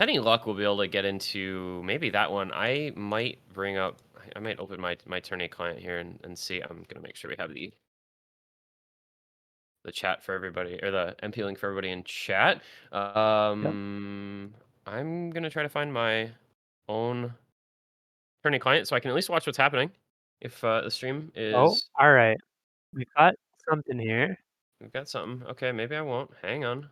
Any luck, we'll be able to get into maybe that one. I might open my tourney client here and see. I'm gonna make sure we have the chat for everybody, or the MP link for everybody in chat. Yep. I'm gonna try to find my own tourney client so I can at least watch what's happening. If the stream Oh, is, all right. We've got something here. we've got something. Okay, maybe I won't. Hang on.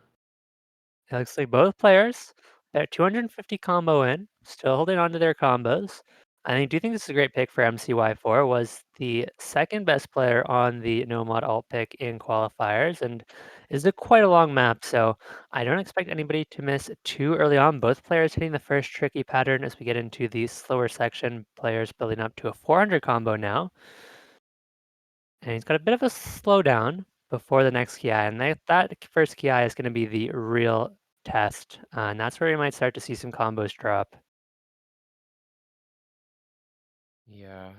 It looks like both players, they're 250 combo in, still holding on to their combos. I do think this is a great pick for mcy4, was the second best player on the no mod alt pick in qualifiers, and is a quite a long map, so I don't expect anybody to miss too early on. Both players hitting the first tricky pattern as we get into the slower section, players building up to a 400 combo now. And he's got a bit of a slowdown before the next KI, and that first KI is going to be the real test, and that's where we might start to see some combos drop. Yeah.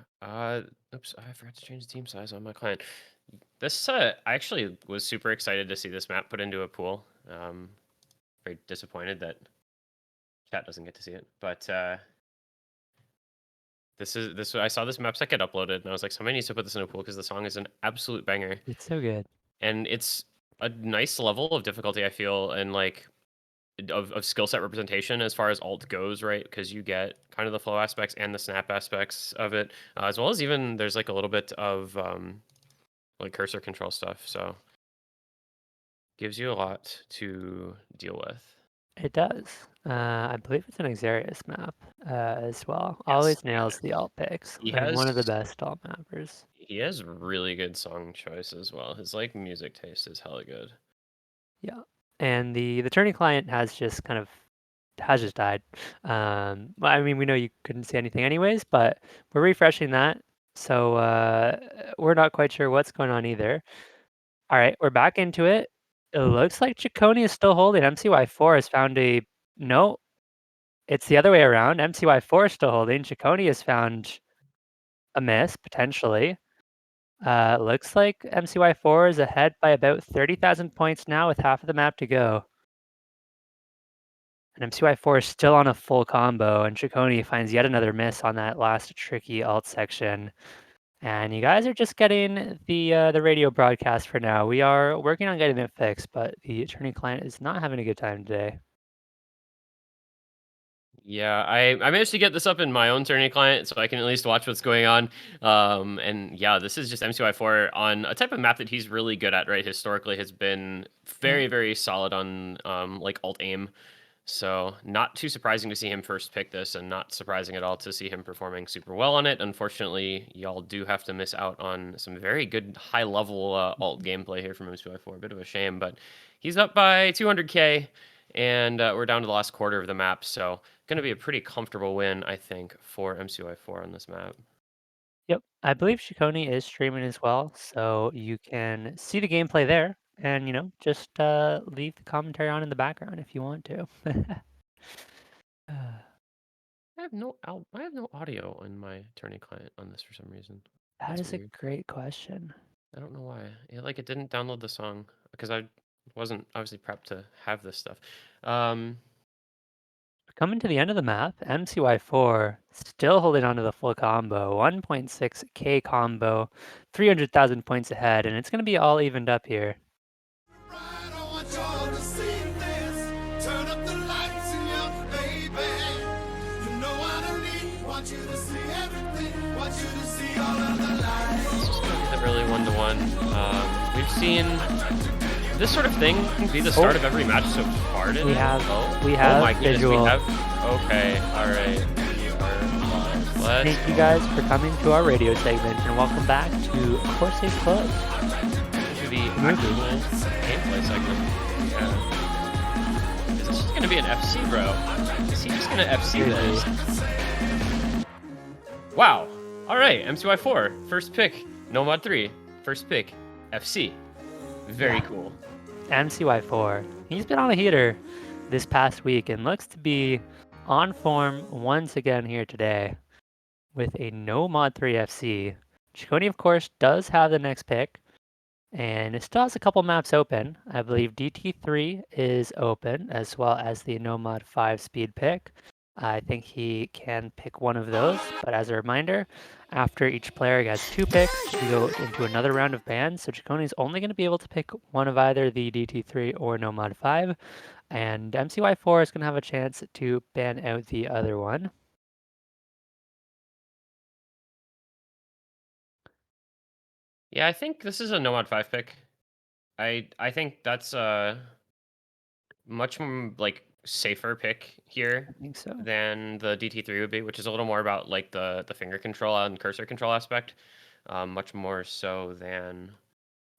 Oops, I forgot to change the team size on my client. This, I actually was super excited to see this map put into a pool. Very disappointed that chat doesn't get to see it, but this. I saw this map set get uploaded, and I was like, somebody needs to put this in a pool because the song is an absolute banger, It's so good. and it's a nice level of difficulty. I feel, and like of skill set representation as far as alt goes, right? Because you get kind of the flow aspects and the snap aspects of it, as well as even there's like a little bit of like cursor control stuff. So gives you a lot to deal with. It does. I believe it's an Xarius map as well. Yes, Always nails the alt picks. he I mean, has one of the best alt mappers. he has really good song choice as well. His like music taste is hella good. Yeah. And the tourney client has just died. Well, I mean, we know you couldn't see anything anyways, but we're refreshing that. So we're not quite sure what's going on either. All right, we're back into it. It looks like Chicony is still holding. mcy4 has found a no. It's the other way around. mcy4 is still holding. Chicony has found a miss potentially. Looks like mcy4 is ahead by about 30,000 points now with half of the map to go. And mcy4 is still on a full combo, and Chicony finds yet another miss on that last tricky alt section. And you guys are just getting the radio broadcast for now. We are working on getting it fixed, but the attorney client is not having a good time today. Yeah, I managed to get this up in my own tourney client, so I can at least watch what's going on. And yeah, this is just mcy4 on a type of map that he's really good at, right? Historically, has been Yeah. very solid on like alt aim. So not too surprising to see him first pick this, and not surprising at all to see him performing super well on it. Unfortunately, y'all do have to miss out on some very good high level alt gameplay here from mcy4. A bit of a shame, but he's up by 200k, and we're down to the last quarter of the map. So going to be a pretty comfortable win, I think, for mcy4 on this map. Yep. I believe Chicony is streaming as well, so you can see the gameplay there and, just leave the commentary on in the background if you want to. Uh, I have no audio in my tourney client on this for some reason. that That's is a weird. great question. I don't know why. It didn't download the song because I wasn't obviously prepped to have this stuff. Um, Coming to the end of the map, mcy4 still holding on to the full combo, 1.6k combo, 300,000 points ahead, and it's going to be all evened up here. Right, I want y'all to see this. Turn up the lights and young baby. You know I don't need. Want you to see everything. Want you to see all of the lights. the early 1-1. We've seen this sort of thing be the start of every match so far today. We have Oh my goodness, visual. we have. Okay, all right. Let's Thank you guys for coming to our radio segment, and welcome back to Corsace Closed. to the actual gameplay segment. Yeah. Is this just gonna be an FC, bro? Is he just gonna FC this? Wow. All right, mcy4, first pick, no mod 3, first pick, FC. Very cool. mcy4. He's been on a heater this past week and looks to be on form once again here today with a no mod 3 FC. Chicony, of course, does have the next pick. And it still has a couple maps open. I believe DT3 is open, as well as the No Mod 5 speed pick. I think he can pick one of those, but as a reminder, after each player gets 2 picks, we go into another round of bans, so Chicony's only going to be able to pick one of either the DT3 or No Mod 5, and mcy4 is going to have a chance to ban out the other one. Yeah, I think this is a no mod 5 pick. I think that's a much more like safer pick here I think so. than the DT3 would be, which is a little more about like the finger control and cursor control aspect, much more so than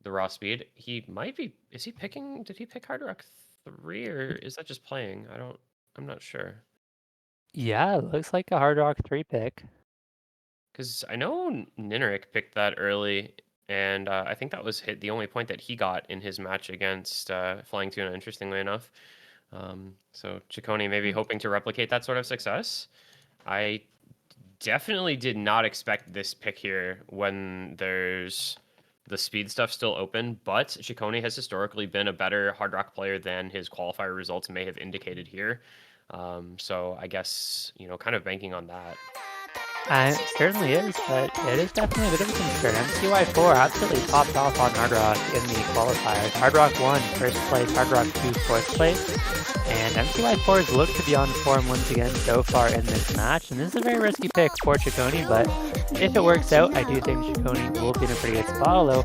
the raw speed. He might be. Is he picking? Did he pick Hard Rock 3 or is that just playing? I'm not sure. Yeah, it looks like a Hard Rock 3 pick. Because I know Nineric picked that early, and I think that was the only point that he got in his match against Flying Tuna, interestingly enough. So Chicony maybe hoping to replicate that sort of success. I definitely did not expect this pick here when there's the speed stuff still open, but Chicony has historically been a better Hard Rock player than his qualifier results may have indicated here. So I guess, kind of banking on that. It certainly is, but it is definitely a bit of a concern. mcy4 absolutely popped off on Hard Rock in the qualifiers. Hard Rock 1, first place, Hard Rock 2, fourth place. And mcy4 has looked to be on form once again so far in this match. And this is a very risky pick for Chicony, but if it works out, I do think Chicony will be in a pretty good spot. Although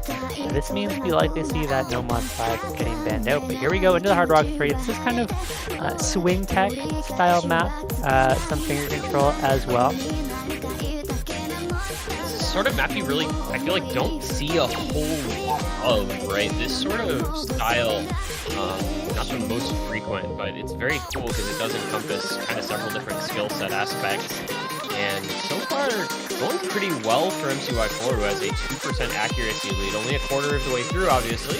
this means we likely see that No Mod 5 getting banned out. But here we go into the Hard Rock 3. This is kind of swing tech style map, some finger control as well. Sort of map you really, I feel like, don't see a whole lot of, right? This sort of style, not the most frequent, but it's very cool because it does encompass kind of several different skill set aspects. And so far, going pretty well for mcy4, who has a 2% accuracy lead, only a quarter of the way through, obviously.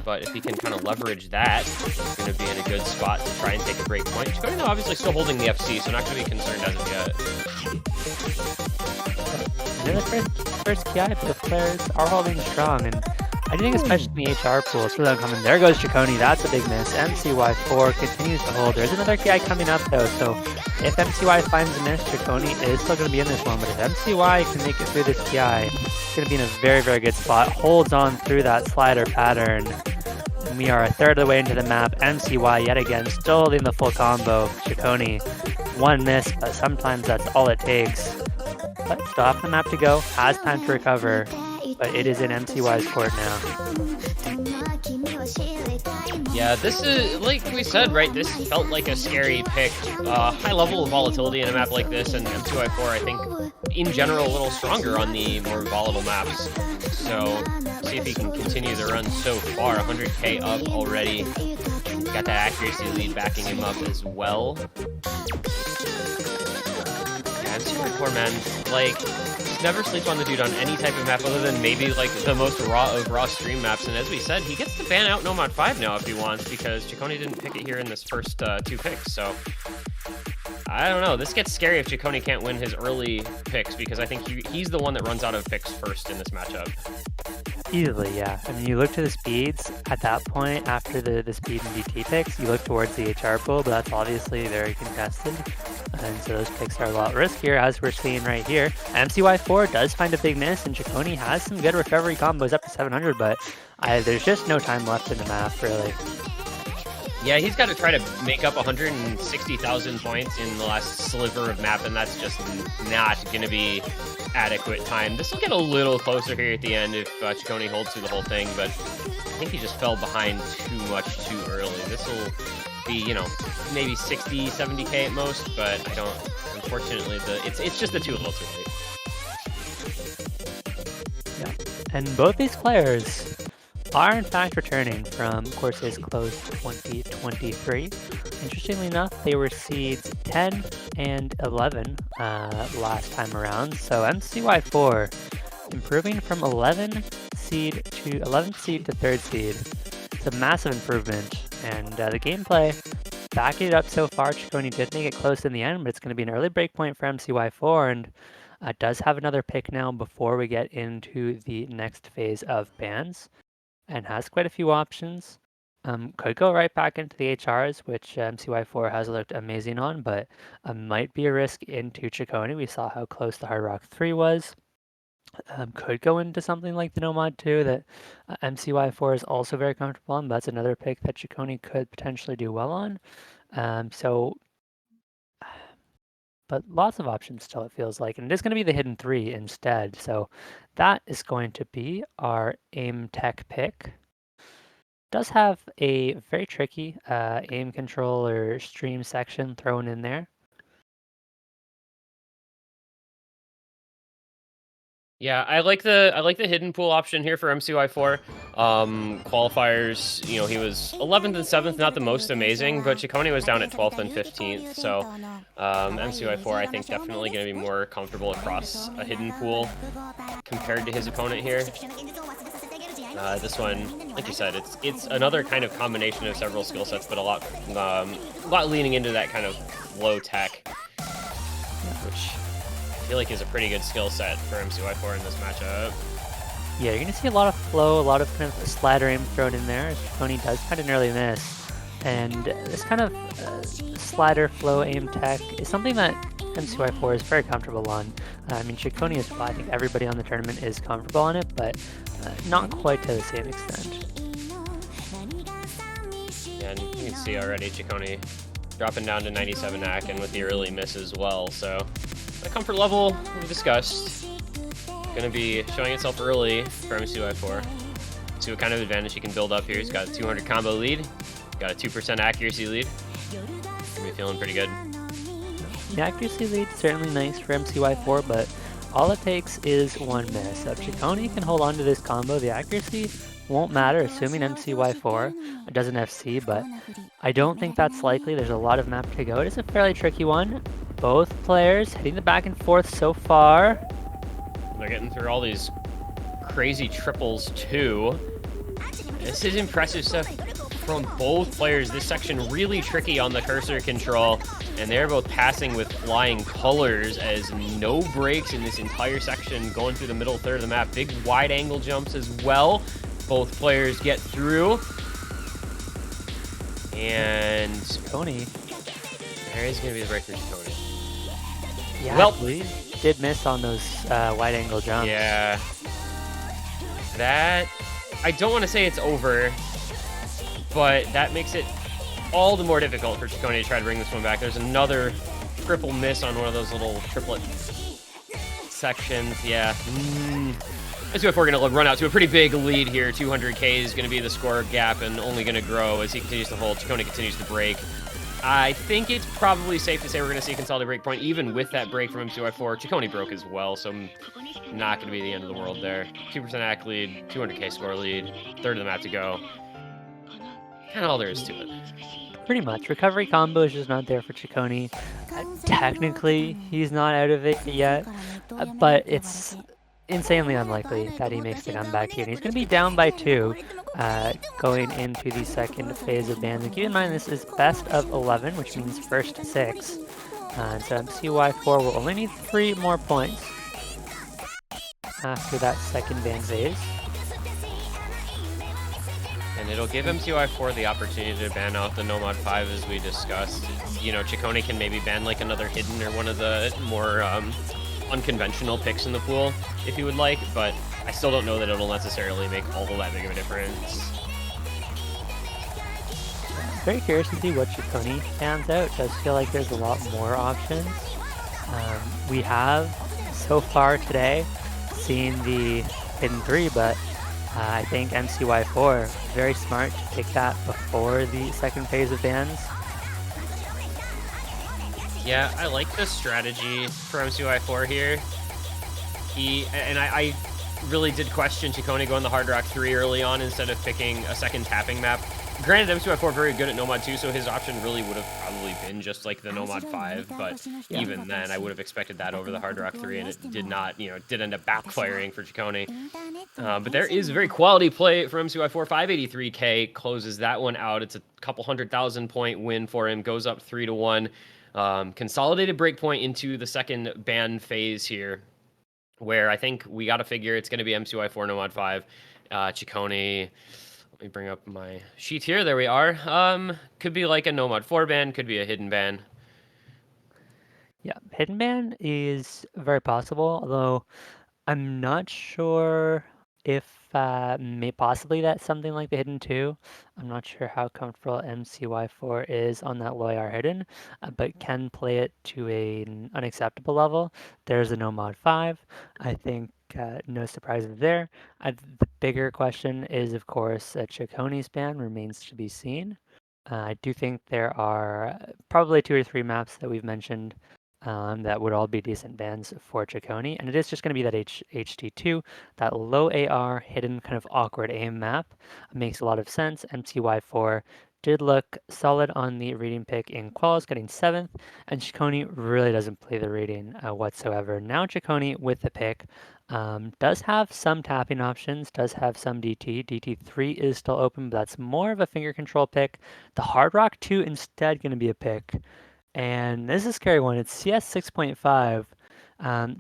But if he can kind of leverage that, he's going to be in a good spot to try and take a break point. Chicony, though, obviously still holding the FC, so not going to be concerned as of yet. In the first KI, both players are holding strong, and I do think especially in the HR pool, it's really uncommon. There goes Chicony, that's a big miss. mcy4 continues to hold. There's another KI coming up though, so if mcy finds a miss, Chicony is still going to be in this one, but if mcy can make it through this KI, it's going to be in a very, very good spot. Holds on through that slider pattern. And we are a third of the way into the map. mcy yet again, still holding the full combo. Chicony, one miss, but sometimes that's all it takes. But still off the map to go, has time to recover, but it is in mcy's court now. Yeah, this is, like we said, right, this felt like a scary pick. High level of volatility in a map like this, and mcy4, I think, in general, a little stronger on the more volatile maps. So, see if he can continue the run so far. 100k up already. Got that accuracy lead backing him up as well. Yeah, mcy4, man, like, never sleep on the dude on any type of map other than maybe like the most raw of raw stream maps. And as we said, he gets to ban out No Mod 5 now if he wants, because Chicony didn't pick it here in this first 2 picks. So I don't know. This gets scary if Chicony can't win his early picks, because I think he's the one that runs out of picks first in this matchup. Easily, yeah. I mean, you look to the speeds at that point after the speed and DT picks, you look towards the HR pool, but that's obviously very contested. And so those picks are a lot riskier, as we're seeing right here. mcy4 does find a big miss, and Chicony has some good recovery combos up to 700, but there's just no time left in the map, really. Yeah, he's got to try to make up 160,000 points in the last sliver of map, and that's just not going to be adequate time. This will get a little closer here at the end if Chicony holds through the whole thing, but I think he just fell behind too much too early. This will be, maybe 60, 70k at most, but I don't, unfortunately, it's just the too little too late. Yeah, and both these players are in fact returning from Corsace Closed 2023. Interestingly enough, they were seeds 10 and 11 last time around. So mcy4 improving from 11th seed to 3rd seed. It's a massive improvement, and the gameplay backing it up so far. Chicony did make it close in the end, but it's going to be an early breakpoint for mcy4, and Does have another pick now before we get into the next phase of bans, and has quite a few options. Could go right back into the HRs, which mcy4 has looked amazing on, but might be a risk into Chicony. We saw how close the Hard Rock 3 was. Could go into something like the Nomad 2 that mcy4 is also very comfortable on. But that's another pick that Chicony could potentially do well on. But lots of options still, it feels like. And it is going to be the hidden 3 instead. So that is going to be our aim tech pick. Does have a very tricky aim control or stream section thrown in there. Yeah, I like the hidden pool option here for mcy4. Qualifiers, he was 11th and 7th, not the most amazing, but Chicony was down at 12th and 15th. So mcy4, I think, definitely going to be more comfortable across a hidden pool compared to his opponent here. This one, like you said, it's another kind of combination of several skill sets, but a lot leaning into that kind of low tech, which I feel like is a pretty good skill set for mcy4 in this matchup. Yeah, you're going to see a lot of flow, a lot of kind of slider aim thrown in there. Chicony does kind of nearly miss. And this kind of slider flow aim tech is something that mcy4 is very comfortable on. I mean, Chicony as well. I think everybody on the tournament is comfortable on it, but not quite to the same extent. Yeah, and you can see already Chicony dropping down to 97 AC and with the early miss as well. So the comfort level we discussed going to be showing itself early for mcy4. See what kind of advantage he can build up here. He's got a 200 combo lead, got a 2% accuracy lead. Gonna be feeling pretty good. The accuracy lead is certainly nice for mcy4, but all it takes is one miss. If Chicony can hold on to this combo, the accuracy won't matter, assuming mcy4 doesn't FC, but I don't think that's likely. There's a lot of map to go. It is a fairly tricky one. Both players hitting the back and forth so far. They're getting through all these crazy triples too. This is impressive stuff from both players. This section really tricky on the cursor control, and they're both passing with flying colors as no breaks in this entire section going through the middle third of the map. Big wide angle jumps as well. Both players get through. And Chicony. there is going to be the break for Chicony. Yeah, Well, he did miss on those wide angle jumps. Yeah. That, I don't want to say it's over, but that makes it all the more difficult for Chicony to try to bring this one back. There's another triple miss on one of those little triplet sections. Yeah. Let's see if we're going to run out to a pretty big lead here. 200k is going to be the score gap and only going to grow as he continues to hold. Chicony continues to break. I think it's probably safe to say we're going to see a consolidated break point. Even with that break from mcy4, Chicony broke as well, so not going to be the end of the world there. 2% AC lead, 200k score lead, third of the map to go. Kind of all there is to it. Pretty much. Recovery combo is just not there for Chicony. Technically, he's not out of it yet, but it's insanely unlikely that he makes the comeback here. And he's going to be down by 2 going into the second phase of bans. And keep in mind, this is best of 11, which means first to 6. And so mcy4 will only need 3 more points after that second ban phase. And it'll give mcy4 the opportunity to ban out the Nomad 5 as we discussed. Chicony can maybe ban like another hidden or one of the more unconventional picks in the pool if he would like, but I still don't know that it'll necessarily make all that big of a difference. Very curious to see what Chicony stands out. Does feel like there's a lot more options. We have so far today seen the hidden 3, but I think mcy4 very smart to take that before the second phase of bans. Yeah, I like the strategy for mcy4 here. I really did question Chicony going the Hard Rock 3 early on instead of picking a second tapping map. Granted, mcy4 very good at Nomad 2, so his option really would have probably been just like the Nomad 5, but even then, I would have expected that over the Hard Rock 3, and it did not, did end up backfiring for Chicony. But there is a very quality play for mcy4. 583k closes that one out. It's a couple 100,000 point win for him, goes up 3-1. Consolidated breakpoint into the second ban phase here. where I think we got to figure it's going to be mcy4 nomad 5, Chicony. Let me bring up my sheet here. There we are. Could be like a nomad 4 ban, could be a hidden ban. Yeah, hidden ban is very possible, although I'm not sure if possibly that's something like the hidden 2. I'm not sure how comfortable mcy4 is on that low AR hidden, but can play it to an unacceptable level. There's a no mod 5. I think no surprises there. The bigger question is, of course, Chicony's ban remains to be seen. I do think there are probably 2 or 3 maps that we've mentioned that would all be decent bans for Chicony. And it is just going to be that HT2, that low AR, hidden kind of awkward aim map. Makes a lot of sense. mcy4 did look solid on the reading pick in quals, getting 7th, and Chicony really doesn't play the reading whatsoever. Now Chicony with the pick does have some tapping options, does have some DT. DT3 is still open, but that's more of a finger control pick. The Hard Rock 2 instead going to be a pick. And this is a scary one. It's CS 6.5,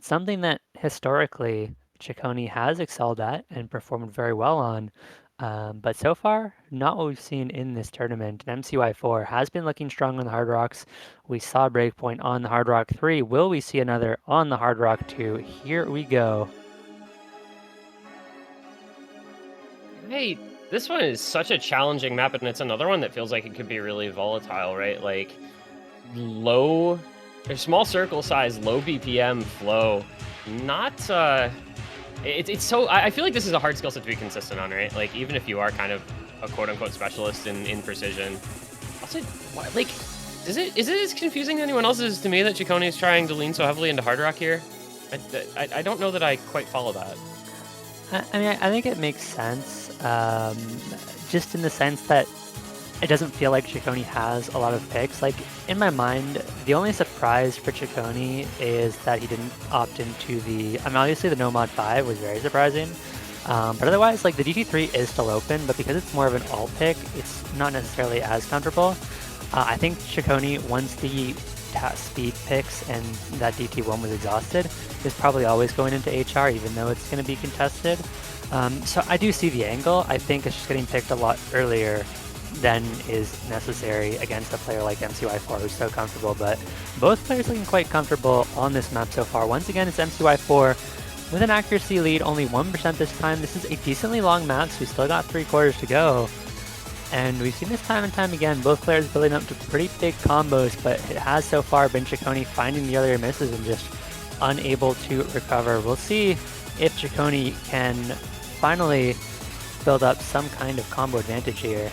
something that historically Chicony has excelled at and performed very well on. But so far, not what we've seen in this tournament. And mcy4 has been looking strong on the Hard Rocks. We saw a breakpoint on the Hard Rock 3. Will we see another on the Hard Rock 2? Here we go. Hey, this one is such a challenging map, and it's another one that feels like it could be really volatile, right? Like, low, or small circle size, low BPM flow. Not, it's so, I feel like this is a hard skill set to be consistent on, right? Like, even if you are kind of a quote-unquote specialist in precision. Also, like, is it as confusing to anyone else as to me that Chicony is trying to lean so heavily into hard rock here? I don't know that I quite follow that. I mean, I think it makes sense, just in the sense that it doesn't feel like Chicony has a lot of picks. Like, in my mind, the only surprise for Chicony is that he didn't opt into the... I mean, obviously the No Mod 5 was very surprising. But otherwise, like, the DT3 is still open, but because it's more of an alt pick, it's not necessarily as comfortable. I think Chicony, once the speed picks and that DT1 was exhausted, is probably always going into HR, even though it's going to be contested. So I do see the angle. I think it's just getting picked a lot earlier than is necessary against a player like mcy4 who's so comfortable, but both players looking quite comfortable on this map so far. Once again, it's mcy4 with an accuracy lead, only 1% this time. This is a decently long map, so we still got 3/4 to go. And we've seen this time and time again, both players building up to pretty big combos, but it has so far been Chicony finding the earlier misses and just unable to recover. We'll see if Chicony can finally build up some kind of combo advantage here.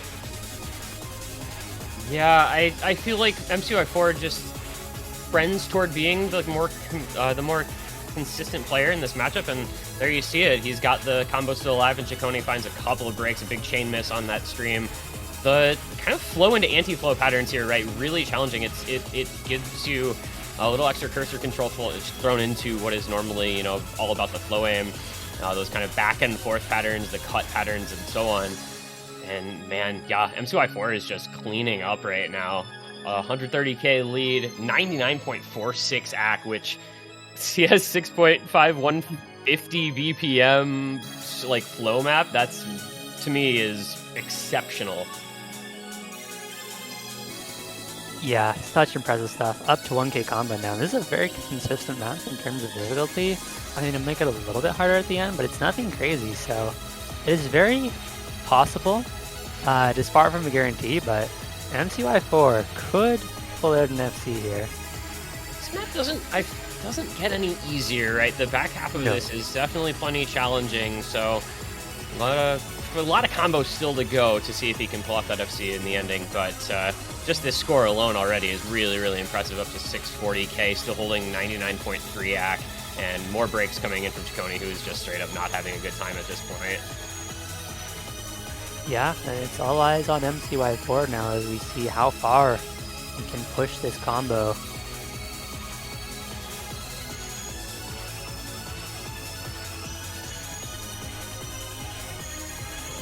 Yeah, I feel like mcy4 just trends toward being the more consistent player in this matchup, and there you see it. He's got the combo still alive, and Chicony finds a couple of breaks, a big chain miss on that stream. The kind of flow into anti-flow patterns here, right, really challenging. It gives you a little extra cursor control thrown into what is normally, you know, all about the flow aim, those kind of back and forth patterns, the cut patterns, and so on. And man, yeah, mcy4 is just cleaning up right now. 130k lead, 99.46 AC, which CS 6.5, 150 BPM like flow map. That's, to me, is exceptional. Yeah, such impressive stuff. Up to 1k combo now. This is a very consistent map in terms of difficulty. I mean, it'll make it a little bit harder at the end, but it's nothing crazy. So it is very possible. It is far from a guarantee, but mcy4 could pull out an FC here. This map doesn't get any easier, right? The back half of this is definitely plenty challenging. So a lot of combos still to go to see if he can pull off that FC in the ending. But just this score alone already is really, really impressive. Up to 640k, still holding 99.3 AC, and more breaks coming in from Chicony, who's just straight up not having a good time at this point. Yeah, and it's all eyes on mcy4 now as we see how far he can push this combo.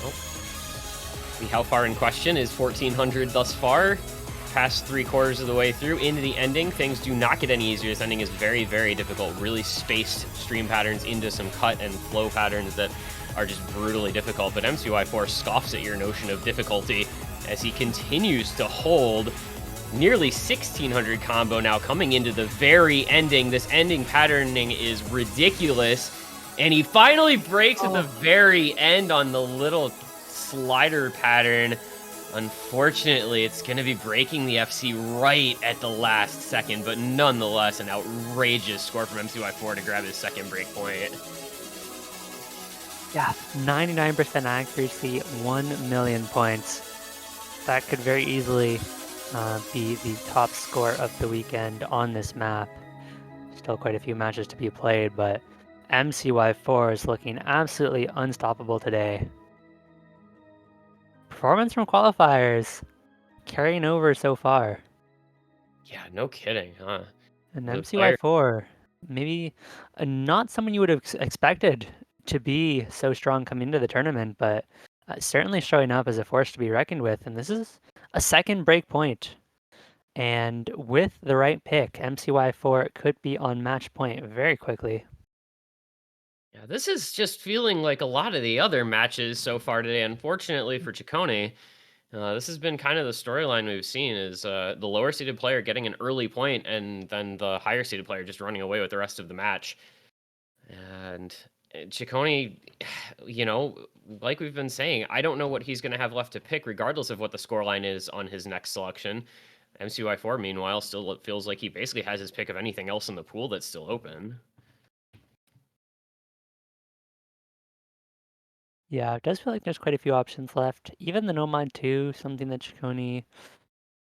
Well, the how far in question is 1400 thus far. past 3/4 of the way through into the ending. Things do not get any easier. This ending is very, very difficult. Really spaced stream patterns into some cut and flow patterns that are just brutally difficult. But mcy4 scoffs at your notion of difficulty as he continues to hold nearly 1600 combo now coming into the very ending. This ending patterning is ridiculous. And he finally breaks at the very end on the little slider pattern. Unfortunately, it's going to be breaking the FC right at the last second, but nonetheless, an outrageous score from mcy4 to grab his second break point. Yeah, 99% accuracy, 1 million points. That could very easily be the top score of the weekend on this map. Still quite a few matches to be played, but mcy4 is looking absolutely unstoppable today. Performance from qualifiers carrying over so far. Yeah, no kidding, huh? And The player- mcy4, maybe not someone you would have expected to be so strong coming into the tournament, but certainly showing up as a force to be reckoned with. And this is a second break point. And with the right pick, mcy4 could be on match point very quickly. Yeah, this is just feeling like a lot of the other matches so far today. Unfortunately for Chicony, this has been kind of the storyline we've seen is the lower seeded player getting an early point and then the higher seeded player just running away with the rest of the match. And Chicony, you know, like we've been saying, I don't know what he's going to have left to pick regardless of what the scoreline is on his next selection. mcy4, meanwhile, still feels like he basically has his pick of anything else in the pool that's still open. Yeah, it does feel like there's quite a few options left. Even the Nomad 2, something that Chicony,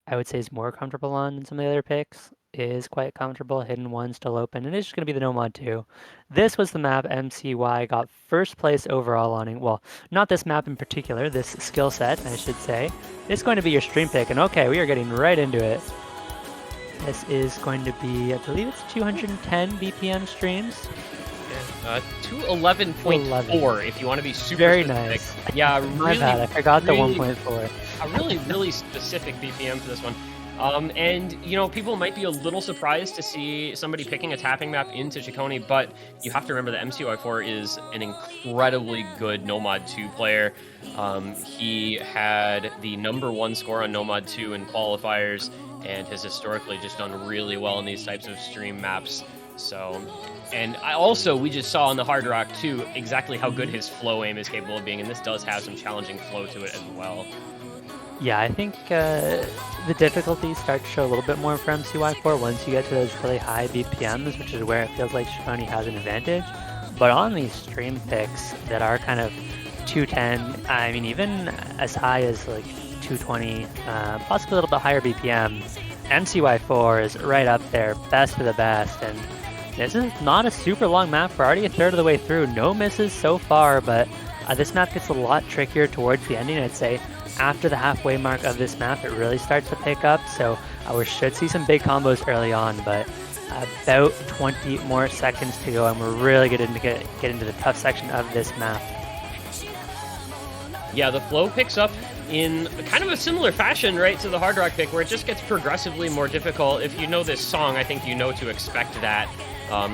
I would say, is more comfortable on than some of the other picks, is quite comfortable. Hidden 1 still open. And it's just going to be the Nomad 2. This was the map MCY got first place overall on. Well, not this map in particular, this skill set, I should say. It's going to be your stream pick. And okay, we are getting right into it. This is going to be, I believe it's 210 BPM streams. 211.4 if you want to be super Very specific. nice. Yeah, My really, bad, I forgot the really- 1.4. a really specific BPM for this one. And, you know, people might be a little surprised to see somebody picking a tapping map into Chicony, but you have to remember that mcy4 is an incredibly good Nomad 2 player. He had the #1 score on Nomad 2 in qualifiers and has historically just done really well in these types of stream maps. So, and we just saw on the Hard Rock 2 exactly how good his flow aim is capable of being, and this does have some challenging flow to it as well. Yeah, I think the difficulties start to show a little bit more for mcy4 once you get to those really high BPMs, which is where it feels like Chicony has an advantage. But on these stream picks that are kind of 210, I mean, even as high as like 220, possibly a little bit higher BPM, mcy4 is right up there, best of the best. And this is not a super long map. We're already a third of the way through. No misses so far, but this map gets a lot trickier towards the ending, I'd say. After the halfway mark of this map, it really starts to pick up, so we should see some big combos early on, but about 20 more seconds to go, and we're really getting to get into the tough section of this map. Yeah, the flow picks up in kind of a similar fashion, right, to the Hard Rock pick, where it just gets progressively more difficult. If you know this song, I think you know to expect that.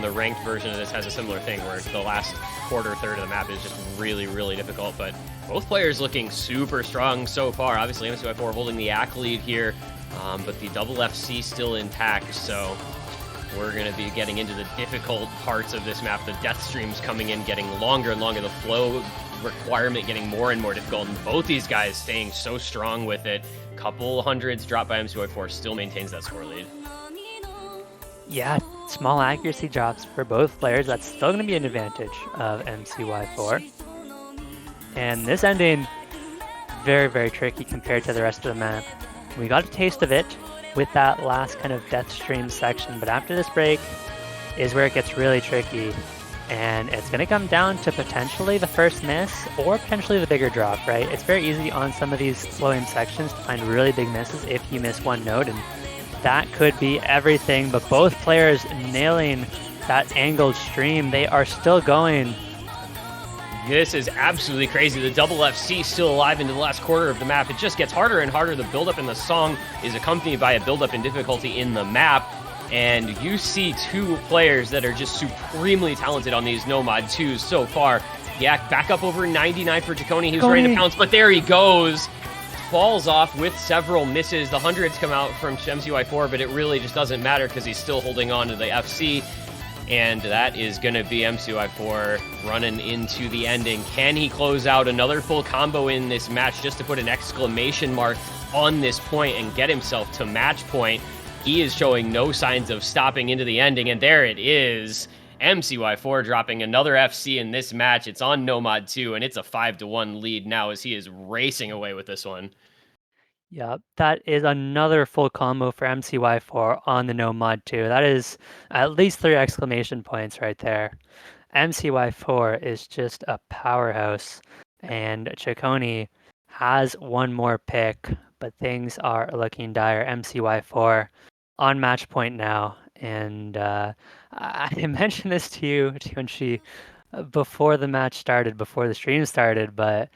The ranked version of this has a similar thing, where the last quarter, third of the map is just really difficult, but both players looking super strong so far. Obviously, mcy4 holding the AC lead here, but the double FC still intact, so we're going to be getting into the difficult parts of this map. The death streams coming in, getting longer and longer, the flow requirement getting more and more difficult, and both these guys staying so strong with it. Couple hundreds dropped by mcy4, still maintains that score lead. Yeah, small accuracy drops for both players. That's still going to be an advantage of mcy4. And this ending, very tricky compared to the rest of the map. We got a taste of it with that last kind of death stream section, but after this break is where it gets really tricky. And it's going to come down to potentially the first miss or potentially the bigger drop, right? It's very easy on some of these flowing sections to find really big misses if you miss one node, and that could be everything. But both players nailing that angled stream. They are still going. This is absolutely crazy. The double FC still alive into the last quarter of the map. It just gets harder and harder. The buildup in the song is accompanied by a buildup in difficulty in the map. And you see two players that are just supremely talented on these Nomad 2s so far. Yeah, back up over 99 for Chicony, who's ready to pounce, but there he goes. Falls off with several misses. The hundreds come out from mcy4, but it really just doesn't matter because he's still holding on to the FC. And that is going to be mcy4 running into the ending. Can he close out another full combo in this match just to put an exclamation mark on this point and get himself to match point? He is showing no signs of stopping into the ending, and there it is. mcy4 dropping another FC in this match. It's on Nomad 2, and it's a 5-1 lead now as he is racing away with this one. Yeah, that is another full combo for mcy4 on the Nomad 2. That is at least 3 exclamation points right there. mcy4 is just a powerhouse, and Chicony has one more pick, but things are looking dire. mcy4 on match point now, and I mentioned this to you, Tianchi, before the match started, before the stream started, but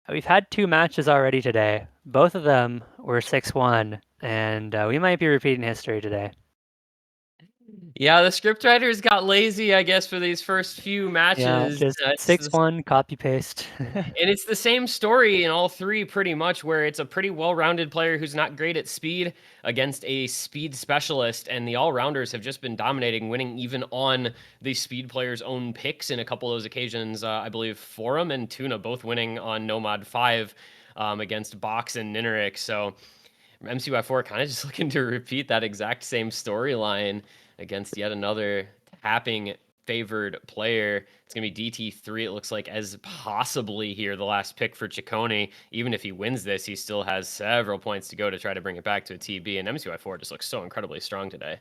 we've had 2 matches already today. Both of them were 6-1, and we might be repeating history today. Yeah, the scriptwriters got lazy, I guess, for these first few matches. Yeah, just 6-1, copy-paste. And it's the same story in all 3 pretty much, where it's a pretty well-rounded player who's not great at speed against a speed specialist, and the all-rounders have just been dominating, winning even on the speed player's own picks in a couple of those occasions. I believe Forum and Tuna both winning on Nomad 5 against Box and Nineric. So mcy4 kind of just looking to repeat that exact same storyline against yet another tapping favored player. It's going to be DT3, it looks like, as possibly here the last pick for Chicony. Even if he wins this, he still has several points to go to try to bring it back to a TB, and mcy4 just looks so incredibly strong today.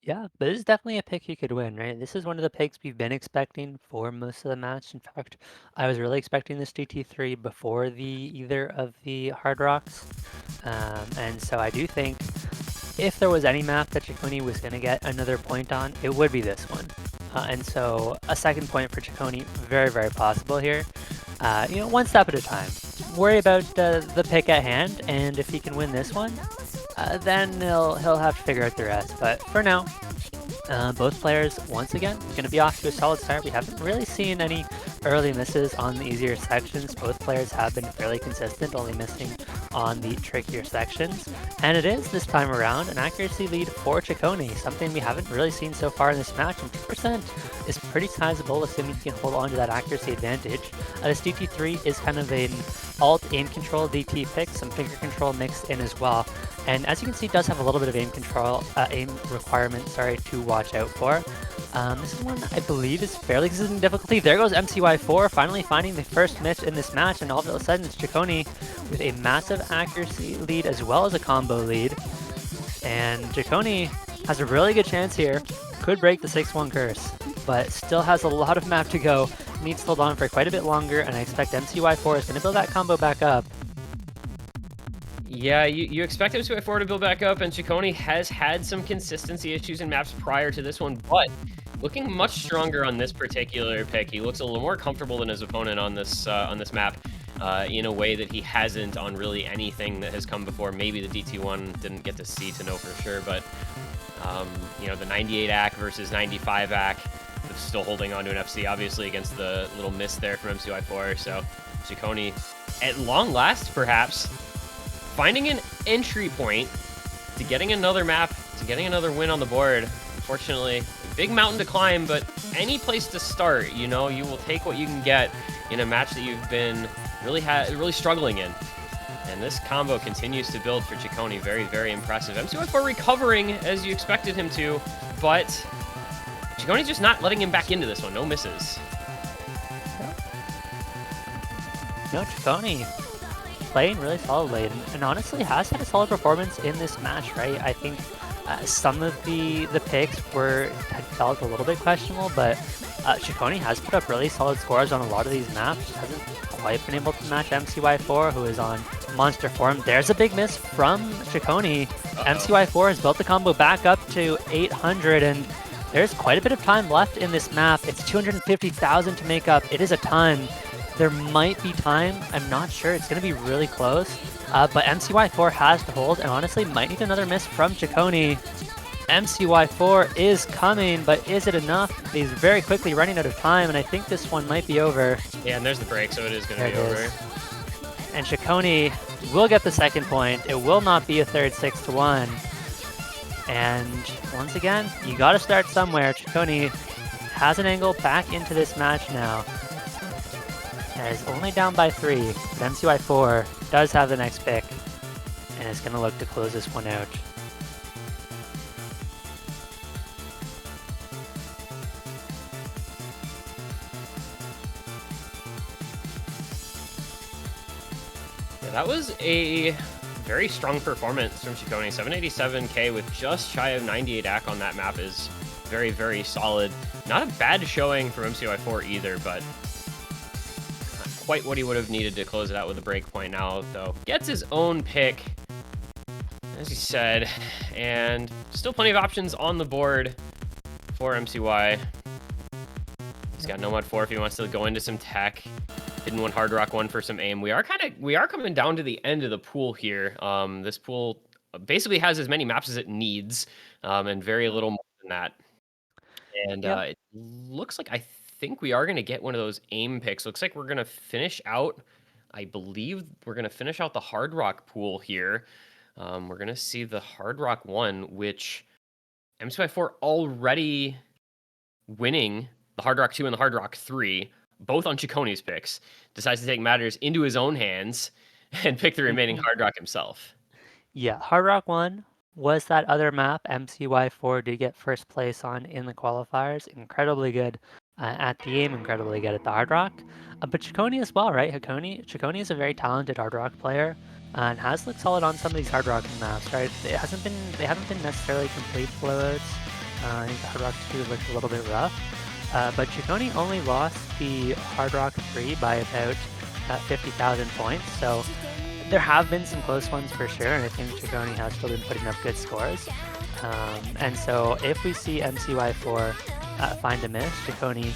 Yeah, but this is definitely a pick you could win, right? This is one of the picks we've been expecting for most of the match. In fact, I was really expecting this DT3 before either of the Hard Rocks. And so I do think if there was any map that Chicony was going to get another point on, it would be this one. And so a second point for Chicony, very, very possible here. One step at a time. Worry about the pick at hand, and if he can win this one, then he'll have to figure out the rest. But for now, both players, once again, going to be off to a solid start. We haven't really seen any early misses on the easier sections. Both players have been fairly consistent, only missing on the trickier sections. And it is, this time around, an accuracy lead for Chicony, something we haven't really seen so far in this match, and 2% is pretty sizable, assuming he can hold on to that accuracy advantage. This DT3 is kind of an alt aim control DT pick, some finger control mixed in as well. And as you can see, it does have a little bit of aim requirement, to watch out for. This is one I believe is fairly consistent difficulty. There goes mcy4, finally finding the first miss in this match, and all of a sudden it's Chicony with a massive accuracy lead as well as a combo lead. And Chicony has a really good chance here. Could break the 6-1 curse, but still has a lot of map to go. Needs to hold on for quite a bit longer, and I expect mcy4 is going to build that combo back up. Yeah, you expect mcy4 to build back up, and Chicony has had some consistency issues in maps prior to this one, but looking much stronger on this particular pick. He looks a little more comfortable than his opponent on this map in a way that he hasn't on really anything that has come before. Maybe the DT1 didn't get to see to know for sure, but the 98 AC versus 95 AC, still holding on to an FC, obviously, against the little miss there from mcy4. So Chicony, at long last, perhaps, finding an entry point to getting another map, to getting another win on the board. Unfortunately, a big mountain to climb, but any place to start, you will take what you can get in a match that you've been really struggling in. And this combo continues to build for Chicony. Very, very impressive. mcy4 recovering as you expected him to, but Chicony's just not letting him back into this one. No misses. No, Chicony playing really solidly, and honestly has had a solid performance in this match, right? I think some of the picks had felt a little bit questionable, but Chicony has put up really solid scores on a lot of these maps. Just hasn't quite been able to match mcy4, who is on monster form. There's a big miss from Chicony. mcy4 has built the combo back up to 800, and there's quite a bit of time left in this map. It's 250,000 to make up. It is a ton. There might be time. I'm not sure. It's going to be really close. But mcy4 has to hold, and honestly might need another miss from Chicony. mcy4 is coming, but is it enough? He's very quickly running out of time, and I think this one might be over. Yeah, and there's the break, so it is going to be over. And Chicony will get the second point. It will not be a third 6-1. And once again, you got to start somewhere. Chicony has an angle back into this match now. And is only down by 3. But mcy4 does have the next pick, and is going to look to close this one out. That was a very strong performance from Chicony. 787k with just shy of 98 AC on that map is very, very solid. Not a bad showing from mcy4 either, but not quite what he would have needed to close it out with a break point now, though. Gets his own pick, as he said, and still plenty of options on the board for MCY. He's got no mod 4 if he wants to go into some tech. Hidden one, hard rock one for some aim. We are coming down to the end of the pool here. This pool basically has as many maps as it needs, and very little more than that. And it looks like I think we are going to get one of those aim picks. Looks like we're going to finish out. I believe we're going to finish out the hard rock pool here. We're going to see the hard rock one, which mcy4 already winning the hard rock 2 and the hard rock 3. Both on Chicony's picks, decides to take matters into his own hands and pick the remaining hard rock himself. Yeah, hard rock 1 was that other map mcy4 did get first place on in the qualifiers. Incredibly good at the aim, incredibly good at the hard rock. But Chicony as well, right? Chicony is a very talented hard rock player and has looked solid on some of these hard rock maps, right? They haven't been necessarily complete blowouts. I think the hard rock 2 looked a little bit rough. But Chicony only lost the Hard Rock 3 by about 50,000 points, so there have been some close ones for sure, and I think Chicony has still been putting up good scores. And so if we see mcy4 find a miss, Chicony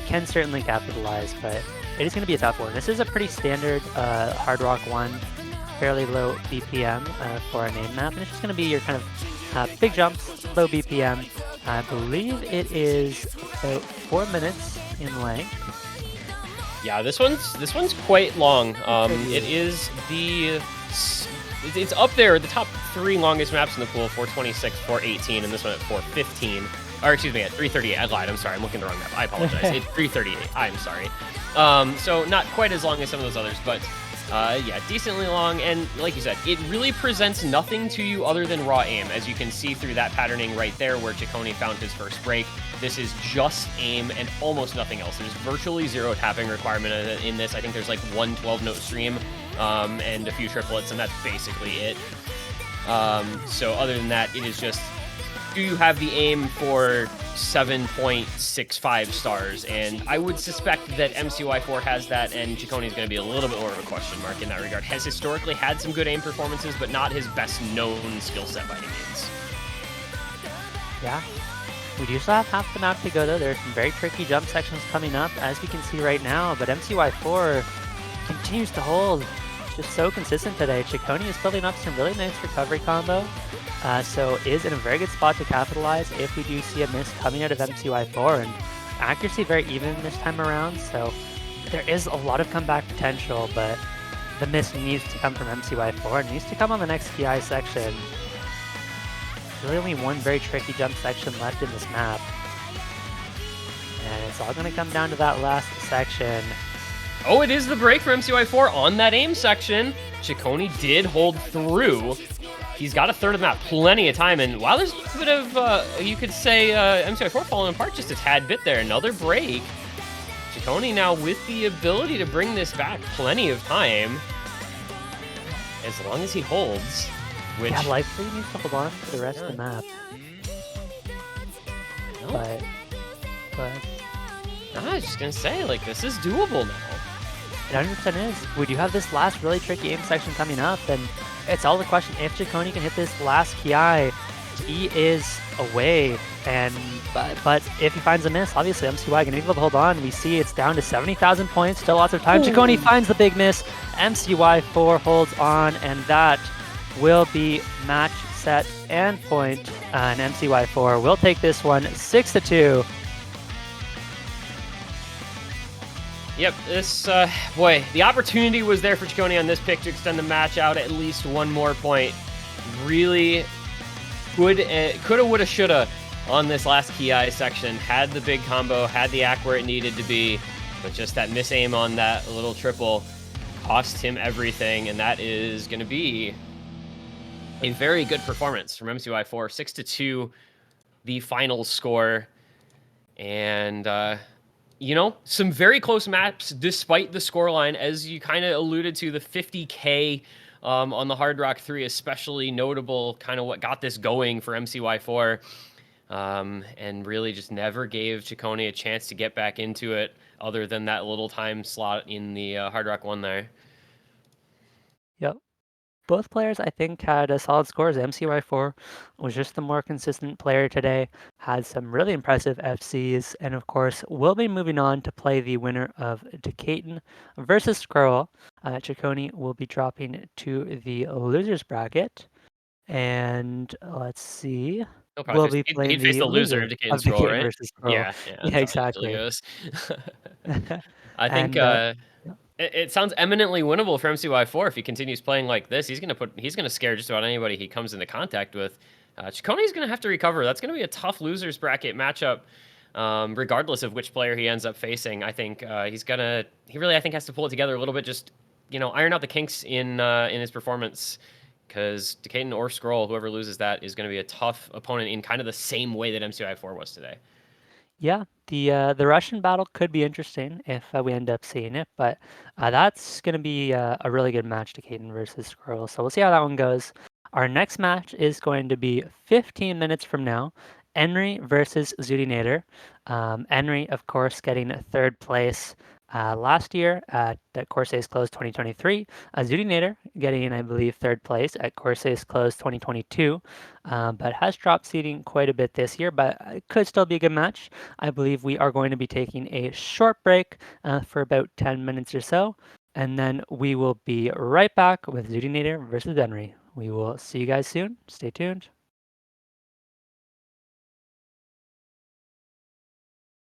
can certainly capitalize, but it is going to be a tough one. This is a pretty standard Hard Rock 1, fairly low BPM for a name map, and it's just going to be your kind of big jumps, low BPM. I believe it is about 4 minutes in length. Yeah, this one's quite long. It's up there, the top 3 longest maps in the pool: 426, 418, and this one at 415. Or excuse me, at 338. I lied. I'm sorry. I'm looking at the wrong map. I apologize. It's 338. I'm sorry. So not quite as long as some of those others, but yeah, decently long, and like you said, it really presents nothing to you other than raw aim, as you can see through that patterning right there where Chicony found his first break. This is just aim and almost nothing else. There's virtually zero tapping requirement in this. I think there's like one 12-note stream and a few triplets, and that's basically it. So other than that, it is just, do you have the aim for 7.65 stars? And I would suspect that mcy4 has that, and Chicony is going to be a little bit more of a question mark in that regard. Has historically had some good aim performances, but not his best known skill set by any means. Yeah. We do still have half the map to go, though. There's some very tricky jump sections coming up, as we can see right now, but mcy4 continues to hold. Just so consistent today. Chicony is building up some really nice recovery combo. So is in a very good spot to capitalize if we do see a miss coming out of mcy4, and accuracy very even this time around, so there is a lot of comeback potential, but the miss needs to come from mcy4. It needs to come on the next PI section. Really only one very tricky jump section left in this map, and it's all going to come down to that last section. Oh, it is the break for mcy4 on that aim section. Chicony did hold through. He's got a third of the map, plenty of time, and while there's a bit of, you could say, mcy4 falling apart just a tad bit there. Another break. Chicony now with the ability to bring this back, plenty of time, as long as he holds. Which, yeah, likely needs to hold on for the rest of the map. No. But I was just gonna say, like, this is doable now. It 100% is. We do have this last really tricky aim section coming up, and it's all the question if Chicony can hit this last PI. he is away, and but if he finds a miss, obviously MCY gonna be able to hold on. We see it's down to 70,000 points, still lots of time. Chicony finds the big miss, mcy4 holds on, and that will be match, set, and point. And mcy4 will take this one 6-2. Yep, this, boy, the opportunity was there for Chicony on this pick to extend the match out at least one more point. Really coulda, woulda, shoulda on this last Ki section. Had the big combo, had the act where it needed to be, but just that miss aim on that little triple cost him everything, and that is going to be a very good performance from mcy4. 6-2, the final score. And, you know, some very close maps despite the scoreline, as you kind of alluded to. The 50K on the Hard Rock 3, especially notable, kind of what got this going for mcy4, and really just never gave Chicony a chance to get back into it, other than that little time slot in the Hard Rock 1 there. Yep. Both players, I think, had solid scores. mcy4 was just the more consistent player today, had some really impressive FCs, and of course, will be moving on to play the winner of Decatur versus Squirrel. Chicony will be dropping to the losers bracket, and let's see. We'll be playing He'd face the the loser of loser Decatur of Scroll, Decatur right? versus Squirrel. Yeah, Yeah, that's how it usually exactly. goes. I think And it sounds eminently winnable for mcy4 if he continues playing like this. He's gonna scare just about anybody he comes into contact with. Chicony's gonna have to recover. That's gonna be a tough losers bracket matchup, regardless of which player he ends up facing. I think he really, I think, has to pull it together a little bit. Just, you know, iron out the kinks in his performance, because Decatur or Scroll, whoever loses that, is going to be a tough opponent in kind of the same way that mcy4 was today. yeah, the Russian battle could be interesting if we end up seeing it, but that's going to be a really good match, Decatur versus Squirrel. So we'll see how that one goes. Our next match is going to be 15 minutes from now. Henry versus Zudinator. Henry, of course, getting third place last year at the Corsace Closed 2023. Zudinator getting, I believe, third place at Corsace Closed 2022, but has dropped seeding quite a bit this year, but it could still be a good match. I believe we are going to be taking a short break for about 10 minutes or so, and then we will be right back with Zudinator versus Henry. We will see you guys soon. Stay tuned.